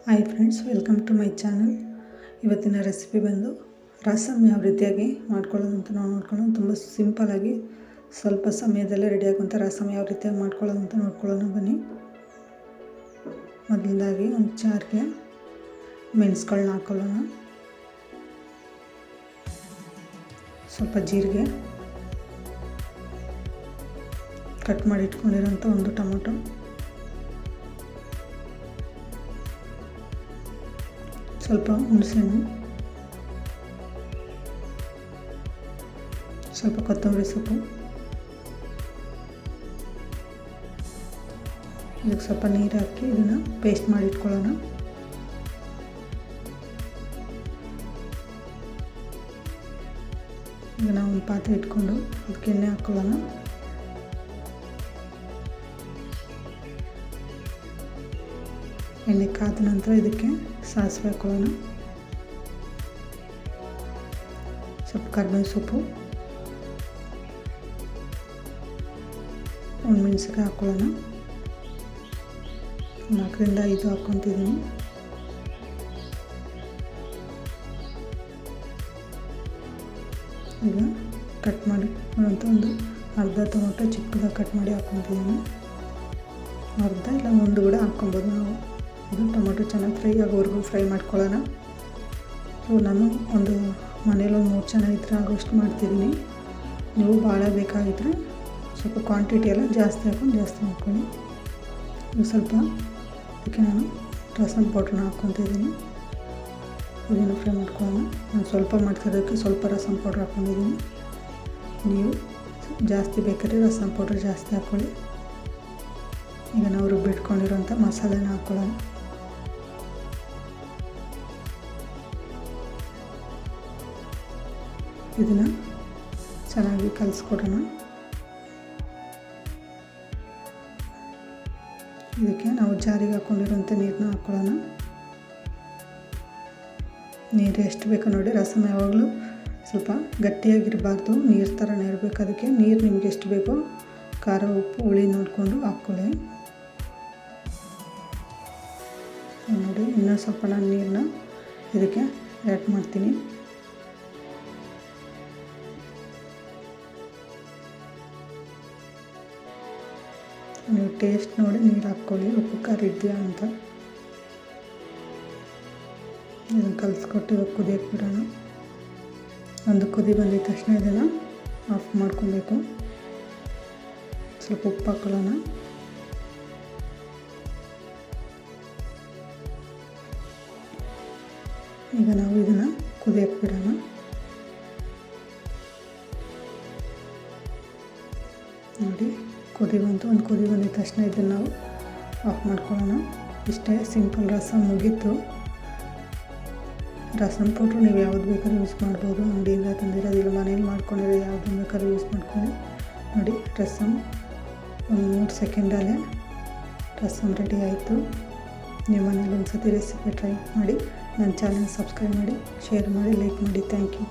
Hi friends, welcome to my channel. ಇವತ್ತಿನ recipe ಬಂದು ರಸಮ್ ಯಾವ ರೀತಿಯಾಗಿ ಮಾಡ್ಕೊಳ್ಳೋದು ಅಂತ ನಾವು ನೋಡ್ಕೊಳ್ಳೋಣ. ತುಂಬ ಸಿಂಪಲಾಗಿ ಸ್ವಲ್ಪ ಸಮಯದಲ್ಲೇ ರೆಡಿಯಾಗುವಂಥ ರಸಮ್ ಯಾವ ರೀತಿಯಾಗಿ ಮಾಡ್ಕೊಳ್ಳೋದು ಅಂತ ನೋಡ್ಕೊಳ್ಳೋಣ ಬನ್ನಿ. ಮೊದಲದಾಗಿ ಒಂದು ಜಾರ್ಗೆ ಮೆಣಸುಗಳನ್ನ ಹಾಕೊಳ್ಳೋಣ. ಸ್ವಲ್ಪ ಜೀರಿಗೆ, ಕಟ್ ಮಾಡಿ ಇಟ್ಕೊಂಡಿರೋಂಥ ಒಂದು ಟೊಮೊಟೊ, ಸ್ವಲ್ಪ ಹುಣಸೆಹಣ್ಣು, ಸ್ವಲ್ಪ ಕೊತ್ತಂಬರಿ ಸೊಪ್ಪು, ಇದಕ್ಕೆ ಸ್ವಲ್ಪ ನೀರು ಹಾಕಿ ಇದನ್ನು ಪೇಸ್ಟ್ ಮಾಡಿ ಇಟ್ಕೊಳ್ಳೋಣ. ಈಗ ನಾವು ಒಂದು ಪಾತ್ರೆ ಇಟ್ಕೊಂಡು ಅದಕ್ಕೆ ಎಣ್ಣೆ ಹಾಕ್ಕೊಳ್ಳೋಣ. ಎಣ್ಣೆ ಕಾದ ನಂತರ ಇದಕ್ಕೆ ಸಾಸಿವೆ ಹಾಕೊಳ್ಳೋಣ. ಸ್ವಲ್ಪ ಕರಿಬೇವು ಸೊಪ್ಪು, ಒಂದು ಮೆಣಸಿನಕಾಯಿ ಹಾಕ್ಕೊಳ್ಳೋಣ. 4ರಿಂದ 5 ಹಾಕ್ಕೊತಿದ್ದೀನಿ. ಈಗ ಕಟ್ ಮಾಡಿ ಒಂದು ಅರ್ಧ ಟೊಮೊಟೊ ಚಿಕ್ಕದಾಗಿ ಕಟ್ ಮಾಡಿ ಹಾಕ್ಕೊತಿದ್ದೀನಿ. ಅರ್ಧ ಇಲ್ಲ ಒಂದು ಕೂಡ ಹಾಕ್ಕೊಬೋದು ನಾವು. ಇದು ಟೊಮೊಟೊ ಚೆನ್ನಾಗಿ ಫ್ರೈ ಆಗೋವರೆಗೂ ಫ್ರೈ ಮಾಡ್ಕೊಳ್ಳೋಣ. ಸೊ ನಾನು ಒಂದು ಮನೇಲಿ ಒಂದು 3 ಜನ ಇದ್ದರೆ ಆಗೋಷ್ಟು ಮಾಡ್ತಿದ್ದೀನಿ. ನೀವು ಭಾಳ ಬೇಕಾಗಿದ್ದರೆ ಸ್ವಲ್ಪ ಕ್ವಾಂಟಿಟಿ ಎಲ್ಲ ಜಾಸ್ತಿ ಮಾಡ್ಕೊಳ್ಳಿ. ಇದು ಸ್ವಲ್ಪ ಅದಕ್ಕೆ ನಾನು ರಸಮ್ ಪೌಡ್ರನ್ನ ಹಾಕ್ಕೊತಿದ್ದೀನಿ. ಇದನ್ನು ಫ್ರೈ ಮಾಡ್ಕೊಳ್ಳೋಣ. ನಾನು ಸ್ವಲ್ಪ ಮಾಡ್ತಿರೋದಕ್ಕೆ ಸ್ವಲ್ಪ ರಸಮ್ ಪೌಡ್ರ್ ಹಾಕ್ಕೊಂಡಿದ್ದೀನಿ. ನೀವು ಜಾಸ್ತಿ ಬೇಕಾದ್ರೆ ರಸಮ್ ಪೌಡ್ರ್ ಜಾಸ್ತಿ ಹಾಕ್ಕೊಳ್ಳಿ. ಈಗ ನಾವು ರುಬ್ಬಿಟ್ಕೊಂಡಿರೋಂಥ ಮಸಾಲೆನ ಹಾಕ್ಕೊಳ್ಳೋಣ. ಇದನ್ನು ಚೆನ್ನಾಗಿ ಕಲಿಸ್ಕೊಡೋಣ. ಇದಕ್ಕೆ ನಾವು ಜಾರಿಗೆ ಹಾಕ್ಕೊಂಡಿರೋಂಥ ನೀರನ್ನ ಹಾಕ್ಕೊಳ್ಳೋಣ. ನೀರು ಎಷ್ಟು ಬೇಕೋ ನೋಡಿ. ರಸಮ್ ಯಾವಾಗಲೂ ಸ್ವಲ್ಪ ಗಟ್ಟಿಯಾಗಿರಬಾರ್ದು, ನೀರು ಥರನೇ ಇರಬೇಕು. ಅದಕ್ಕೆ ನೀರು ನಿಮಗೆ ಎಷ್ಟು ಬೇಕೋ ಖಾರ, ಉಪ್ಪು, ಹುಳಿ ನೋಡಿಕೊಂಡು ಹಾಕ್ಕೊಳ್ಳಿ. ನೋಡಿ, ಇನ್ನೂ ಸ್ವಲ್ಪ ನಾನು ನೀರನ್ನ ಇದಕ್ಕೆ ಆ್ಯಡ್ ಮಾಡ್ತೀನಿ. ನೀವು ಟೇಸ್ಟ್ ನೋಡಿ ನೀರು ಹಾಕ್ಕೊಳ್ಳಿ, ಉಪ್ಪು ಖಾರ ಇದೆಯಾ ಅಂತ. ಇದನ್ನು ಕಲಿಸ್ಕೊಟ್ಟು ಕುದಿಯಕ್ಕೆ ಬಿಡೋಣ. ಒಂದು ಕುದಿ ಬಂದಿದ ತಕ್ಷಣ ಇದನ್ನು ಆಫ್ ಮಾಡ್ಕೊಬೇಕು. ಸ್ವಲ್ಪ ಉಪ್ಪು ಹಾಕೊಳ್ಳೋಣ. ಈಗ ನಾವು ಇದನ್ನು ಕುದಿಯಕ್ಕೆ ಬಿಡೋಣ. ನೋಡಿ, ಒಂದು ಕುದಿ ಬಂದಿದ ತಕ್ಷಣ ಇದನ್ನು ನಾವು ಆಫ್ ಮಾಡ್ಕೊಳ್ಳೋಣ. ಇಷ್ಟೇ ಸಿಂಪಲ್ ರಸಮ್ ಮುಗೀತು. ರಸಮ್ ಪೌಡ್ರು ನೀವು ಯಾವ್ದು ಬೇಕಾದ್ರೂ ಯೂಸ್ ಮಾಡ್ಬೋದು. ಅಂಗಡಿಯಿಂದ ತಂದಿರೋದಿಲ್ಲ, ಮನೇಲಿ ಮಾಡ್ಕೊಂಡಿರೋ ಯಾವ್ದು ಬೇಕಾದ್ರೂ ಯೂಸ್ ಮಾಡ್ಕೊಳ್ಳಿ. ನೋಡಿ, ರಸಮ್ ಒಂದು 3 ಸೆಕೆಂಡಲ್ಲೇ ರಸಮ್ ರೆಡಿ ಆಯಿತು. ನೀವು ಮನೇಲಿ ಒಂದು ಸತಿ ರೆಸಿಪಿ ಟ್ರೈ ಮಾಡಿ. ನನ್ನ ಚಾನಲ್ ಸಬ್ಸ್ಕ್ರೈಬ್ ಮಾಡಿ, ಶೇರ್ ಮಾಡಿ, ಲೈಕ್ ಮಾಡಿ. Thank you.